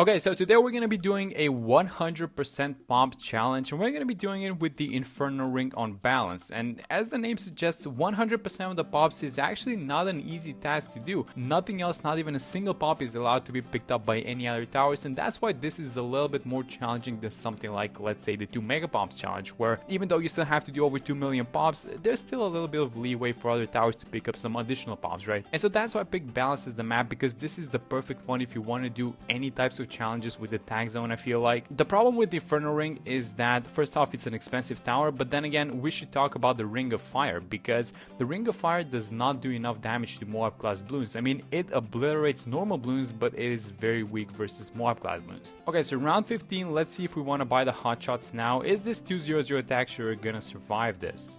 Okay, so today we're going to be doing a 100% pump challenge, and we're going to be doing it with the Inferno Ring on balance. And as the name suggests, 100% of the pops is actually not an easy task to do. Nothing else, not even a single pop, is allowed to be picked up by any other towers, and that's why this is a little bit more challenging than something like, let's say, the 2 mega pumps challenge, where even though you still have to do over 2 million pops, there's still a little bit of leeway for other towers to pick up some additional pops, right? And so that's why I picked balance as the map, because this is the perfect one if you want to do any types of challenges with the tag zone. I feel like the problem with the Inferno Ring is that first off, it's an expensive tower, but then again, we should talk about the Ring of Fire, because the Ring of Fire does not do enough damage to Moab class bloons. I mean, it obliterates normal bloons, but it is very weak versus Moab class bloons. Okay, so round 15, let's see if we want to buy the hot shots now. Is this 200 attack sure gonna survive this?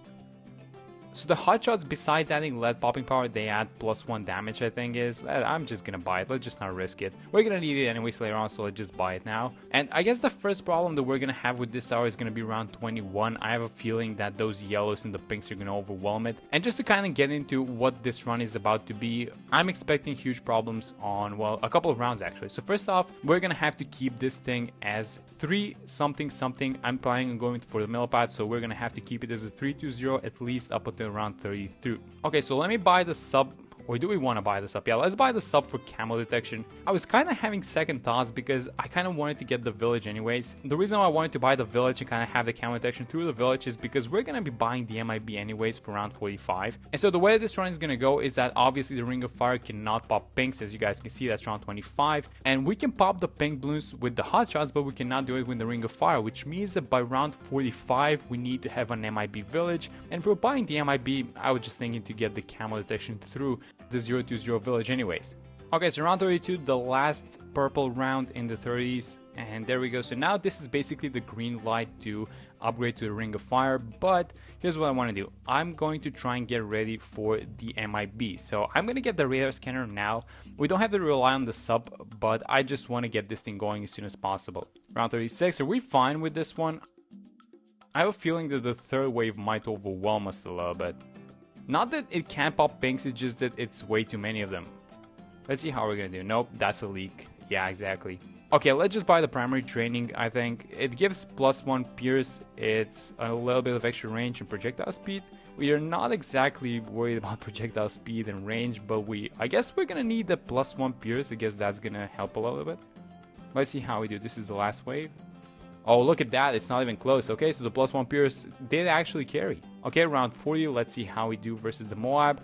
So the hot shots, besides adding lead popping power, they add +1 damage, I think is. I'm just gonna buy it, let's just not risk it. We're gonna need it anyways later on, so let's just buy it now. And I guess the first problem that we're gonna have with this tower is gonna be round 21. I have a feeling that those yellows and the pinks are gonna overwhelm it. And just to kind of get into what this run is about to be, I'm expecting huge problems on, well, a couple of rounds actually. So first off, we're gonna have to keep this thing as 3 something something. I'm planning on going for the millipede, so we're gonna have to keep it as a 320 at least up until around 32. Okay, so let me buy the sub. Or do we want to buy the sub? Yeah, let's buy the sub for camo detection. I was kind of having second thoughts because I kind of wanted to get the village anyways. The reason why I wanted to buy the village and kind of have the camo detection through the village is because we're going to be buying the MIB anyways for round 45. And so the way this run is going to go is that obviously the Ring of Fire cannot pop pinks, as you guys can see, that's round 25. And we can pop the pink balloons with the hot shots, but we cannot do it with the Ring of Fire, which means that by round 45 we need to have an MIB village. And if we're buying the MIB, I was just thinking to get the camo detection through the 020 village anyways. Okay, so round 32, the last purple round in the 30s, and there we go. So now this is basically the green light to upgrade to the Ring of Fire, but here's what I want to do. I'm going to try and get ready for the MIB. So I'm going to get the radar scanner now. We don't have to rely on the sub, but I just want to get this thing going as soon as possible. Round 36, are we fine with this one? I have a feeling that the third wave might overwhelm us a little bit. Not that it can't pop pinks, it's just that it's way too many of them. Let's see how we're gonna do. Nope, that's a leak. Yeah, exactly. Okay, let's just buy the primary training, I think. It gives +1 pierce, it's a little bit of extra range and projectile speed. We are not exactly worried about projectile speed and range, but I guess we're gonna need the +1 pierce. I guess that's gonna help a little bit. Let's see how we do. This is the last wave. Oh, look at that, it's not even close. Okay, so the +1 pierce did actually carry. Okay, round 40, let's see how we do versus the Moab.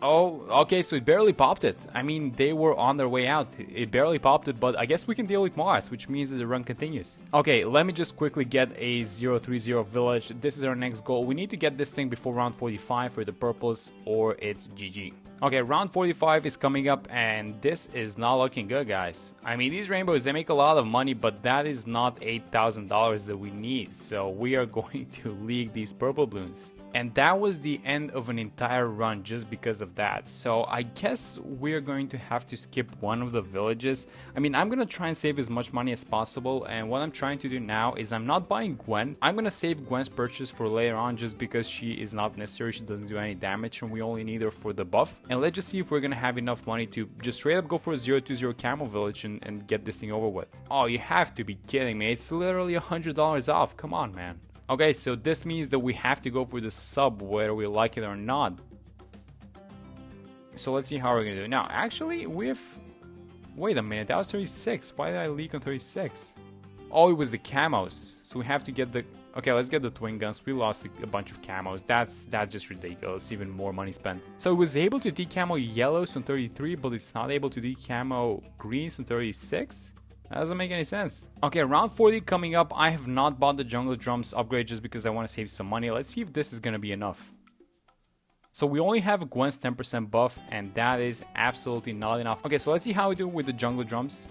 Oh, okay, so it barely popped it. I mean, they were on their way out. It barely popped it, but I guess we can deal with Moabs, which means that the run continues. Okay, let me just quickly get a 030 village. This is our next goal. We need to get this thing before round 45 for the purples, or it's GG. Okay, round 45 is coming up, and this is not looking good, guys. I mean, these rainbows, they make a lot of money, but that is not $8,000 that we need. So we are going to leak these purple balloons. And that was the end of an entire run just because of that. So I guess we're going to have to skip one of the villages. I mean, I'm going to try and save as much money as possible. And what I'm trying to do now is I'm not buying Gwen. I'm going to save Gwen's purchase for later on just because she is not necessary. She doesn't do any damage and we only need her for the buff. And let's just see if we're going to have enough money to just straight up go for a 020 camo village and get this thing over with. Oh, you have to be kidding me. It's literally $100 off. Come on, man. Okay, so this means that we have to go for the sub whether we like it or not. So let's see how we're gonna do. Now, actually, wait a minute, that was 36. Why did I leak on 36? Oh, it was the camos. So we have to get the... Okay, let's get the twin guns. We lost a bunch of camos. That's just ridiculous. Even more money spent. So it was able to decamo yellows on 33, but it's not able to decamo greens on 36? That doesn't make any sense. Okay, round 40 coming up. I have not bought the jungle drums upgrade just because I want to save some money. Let's see if this is going to be enough. So we only have Gwen's 10% buff, and that is absolutely not enough. Okay, so let's see how we do with the jungle drums.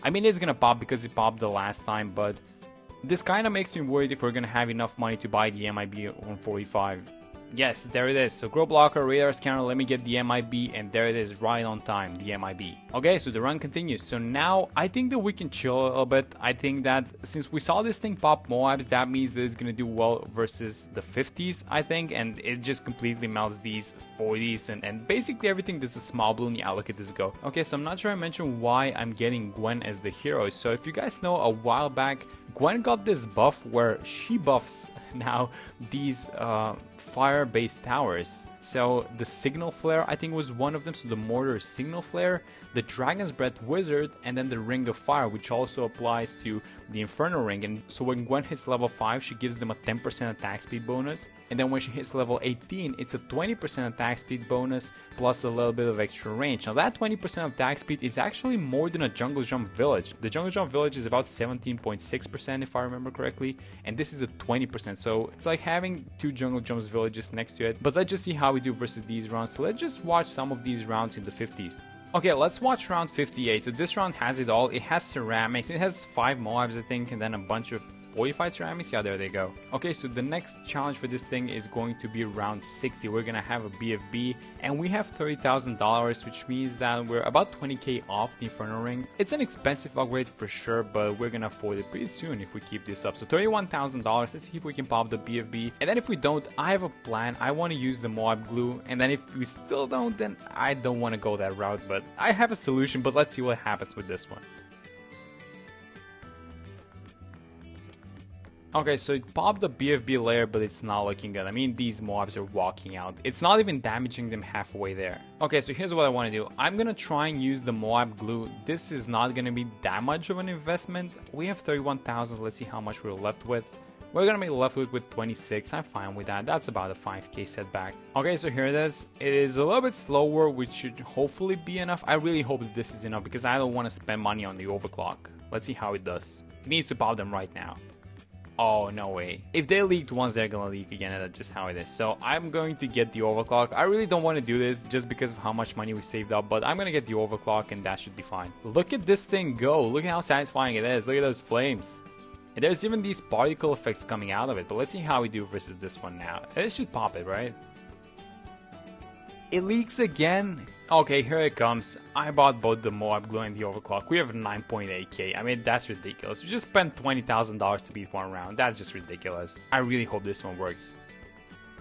I mean, it's going to pop because it popped the last time, but this kind of makes me worried if we're going to have enough money to buy the MIB on 45. Yes, there it is. So Grow Blocker, Radar Scanner, let me get the MIB, and there it is, right on time, the MIB. Okay, so the run continues. So now I think that we can chill a little bit. I think that since we saw this thing pop Moabs, that means that it's gonna do well versus the 50s, I think, and it just completely melts these 40s and basically everything that's a small bloon. Yeah, look at this go. Okay, so I'm not sure I mentioned why I'm getting Gwen as the hero. So if you guys know, a while back, Gwen got this buff where she buffs now these fire-based towers. So the Signal Flare, I think, was one of them. So the Mortar Signal Flare, the Dragon's Breath Wizard, and then the Ring of Fire, which also applies to the Inferno Ring. And so when Gwen hits level 5, she gives them a 10% attack speed bonus. And then when she hits level 18, it's a 20% attack speed bonus plus a little bit of extra range. Now that 20% attack speed is actually more than a Jungle Jump Village. The Jungle Jump Village is about 17.6% if I remember correctly, and this is a 20%. So it's like having 2 Jungle Jumps Villages next to it. But let's just see how we do versus these rounds. So let's just watch some of these rounds in the 50s. Okay, let's watch round 58. So this round has it all. It has ceramics, it has 5 Moabs I think, and then a bunch of fortified ceramics. Yeah, there they go. Okay, so the next challenge for this thing is going to be round 60. We're gonna have a BFB, and we have $30,000, which means that we're about 20k off the Inferno Ring. It's an expensive upgrade for sure, but we're gonna afford it pretty soon if we keep this up. So $31,000. Let's see if we can pop the BFB, and then if we don't, I have a plan. I want to use the Moab glue, and then if we still don't, then I don't want to go that route, but I have a solution. But let's see what happens with this one. Okay, so it popped the BFB layer, but it's not looking good. I mean, these mobs are walking out. It's not even damaging them halfway there. Okay, so here's what I want to do. I'm gonna try and use the Moab glue. This is not gonna be that much of an investment. We have 31,000. Let's see how much we're left with. We're gonna be left with 26. I'm fine with that. That's about a 5k setback. Okay, so here it is. It is a little bit slower, which should hopefully be enough. I really hope that this is enough because I don't want to spend money on the overclock. Let's see how it does. It needs to pop them right now. Oh, no way. If they leaked once, they're gonna leak again, and that's just how it is. So I'm going to get the overclock. I really don't want to do this just because of how much money we saved up, but I'm gonna get the overclock and that should be fine. Look at this thing go. Look at how satisfying it is. Look at those flames. And there's even these particle effects coming out of it, but let's see how we do versus this one now. This should pop it, right? It leaks again. Okay, here it comes. I bought both the Moab glue and the overclock. We have 9.8k. I mean, that's ridiculous. We just spent $20,000 to beat one round. That's just ridiculous. I really hope this one works.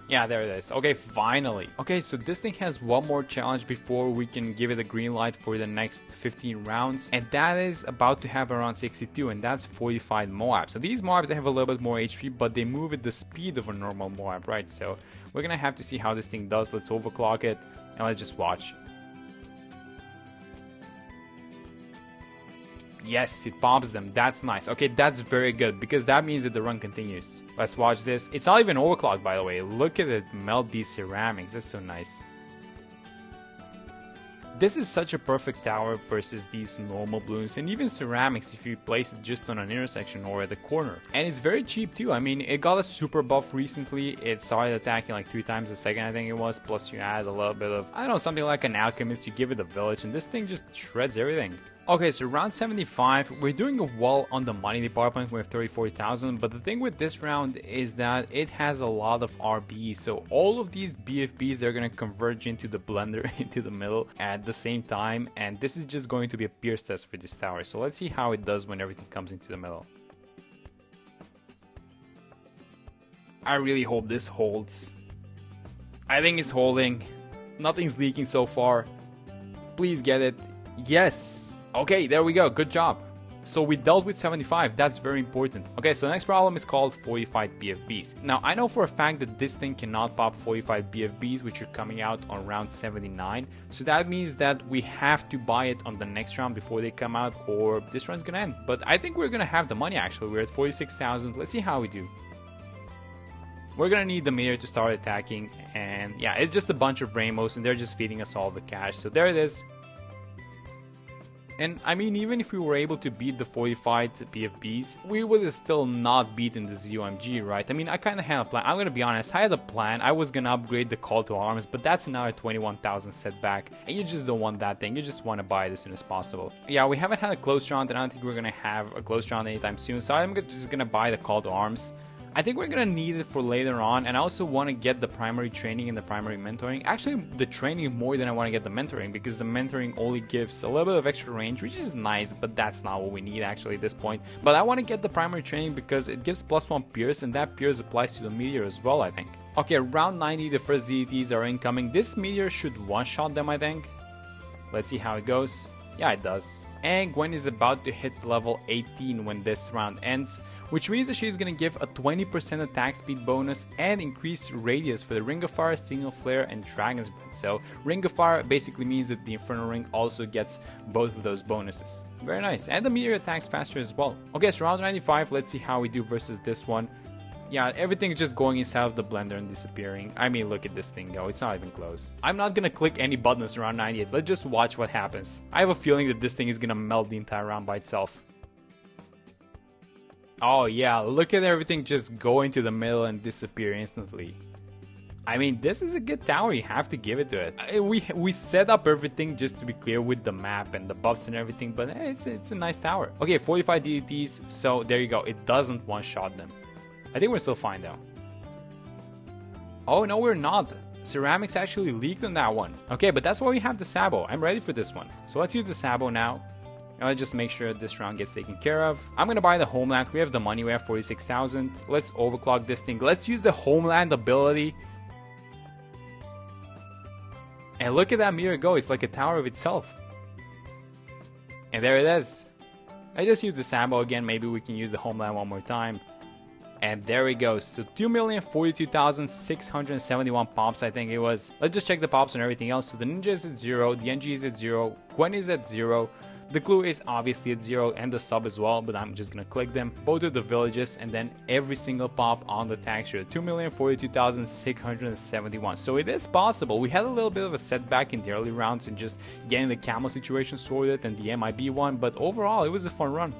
Yeah, there it is. Okay, finally. Okay, so this thing has one more challenge before we can give it a green light for the next 15 rounds. And that is about to have around 62, and that's fortified Moab. So these Moabs, they have a little bit more HP, but they move at the speed of a normal Moab, right? So we're gonna have to see how this thing does. Let's overclock it, and let's just watch. Yes, it pops them. That's nice. Okay, that's very good because that means that the run continues. Let's watch this. It's not even overclocked, by the way. Look at it melt these ceramics. That's so nice. This is such a perfect tower versus these normal balloons and even ceramics if you place it just on an intersection or at the corner. And it's very cheap too. I mean, it got a super buff recently. It started attacking like 3 times a second, I think it was. Plus you add a little bit of, I don't know, something like an alchemist. You give it a village and this thing just shreds everything. Okay, so round 75, we're doing well on the money department. We have 34,000, but the thing with this round is that it has a lot of RBs. So all of these BFBs are going to converge into the blender into the middle at the same time, and this is just going to be a pierce test for this tower. So let's see how it does when everything comes into the middle. I really hope this holds. I think it's holding. Nothing's leaking so far. Please get it. Yes! Okay, there we go. Good job. So we dealt with 75. That's very important. Okay, so the next problem is called fortified BFBs. Now, I know for a fact that this thing cannot pop fortified BFBs, which are coming out on round 79. So that means that we have to buy it on the next round before they come out, or this run's gonna end. But I think we're gonna have the money actually. We're at 46,000. Let's see how we do. We're gonna need the meter to start attacking. And yeah, it's just a bunch of rainbows and they're just feeding us all the cash. So there it is. And I mean, even if we were able to beat the fortified BFBs, we would have still not beaten the ZOMG, right? I mean, I kind of had a plan. I'm gonna be honest, I had a plan. I was gonna upgrade the call to arms, but that's another 21,000 setback, and you just don't want that thing. You just want to buy it as soon as possible. Yeah, we haven't had a close round, and I don't think we're gonna have a close round anytime soon, so I'm just gonna buy the call to arms. I think we're gonna need it for later on, and I also want to get the primary training and the primary mentoring. Actually, the training more than I want to get the mentoring, because the mentoring only gives a little bit of extra range, which is nice, but that's not what we need actually at this point. But I want to get the primary training because it gives +1 pierce, and that pierce applies to the meteor as well, I think. Okay, round 90, the first deities are incoming. This meteor should one-shot them, I think. Let's see how it goes. Yeah, it does. And Gwen is about to hit level 18 when this round ends, which means that she's gonna give a 20% attack speed bonus and increased radius for the Ring of Fire, Signal Flare, and Dragon's Breath. So Ring of Fire basically means that the Inferno Ring also gets both of those bonuses. Very nice. And the meteor attacks faster as well. Okay, so round 95, let's see how we do versus this one. Yeah, everything's just going inside of the blender and disappearing. I mean, look at this thing go, it's not even close. I'm not gonna click any buttons around 98, let's just watch what happens. I have a feeling that this thing is gonna melt the entire round by itself. Oh yeah, look at everything just go into the middle and disappear instantly. I mean, this is a good tower, you have to give it to it. We set up everything just to be clear with the map and the buffs and everything, but it's a nice tower. Okay, 45 deities, so there you go, it doesn't one-shot them. I think we're still fine though. Oh no, we're not. Ceramics actually leaked on that one. Okay, but that's why we have the Sabo. I'm ready for this one. So let's use the Sabo now. And let's just make sure this round gets taken care of. I'm gonna buy the Homeland. We have the money, we have 46,000. Let's overclock this thing. Let's use the Homeland ability. And look at that meteor go, it's like a tower of itself. And there it is. I just used the Sabo again, maybe we can use the Homeland one more time. And there we go, so 2,042,671 pops I think it was. Let's just check the pops and everything else. So the Ninja is at 0, the NG is at 0, Gwen is at 0, the Glue is obviously at 0, and the Sub as well, but I'm just gonna click them. Both of the villages, and then every single pop on the texture, 2,042,671. So it is possible. We had a little bit of a setback in the early rounds and just getting the camo situation sorted and the MIB one, but overall it was a fun run.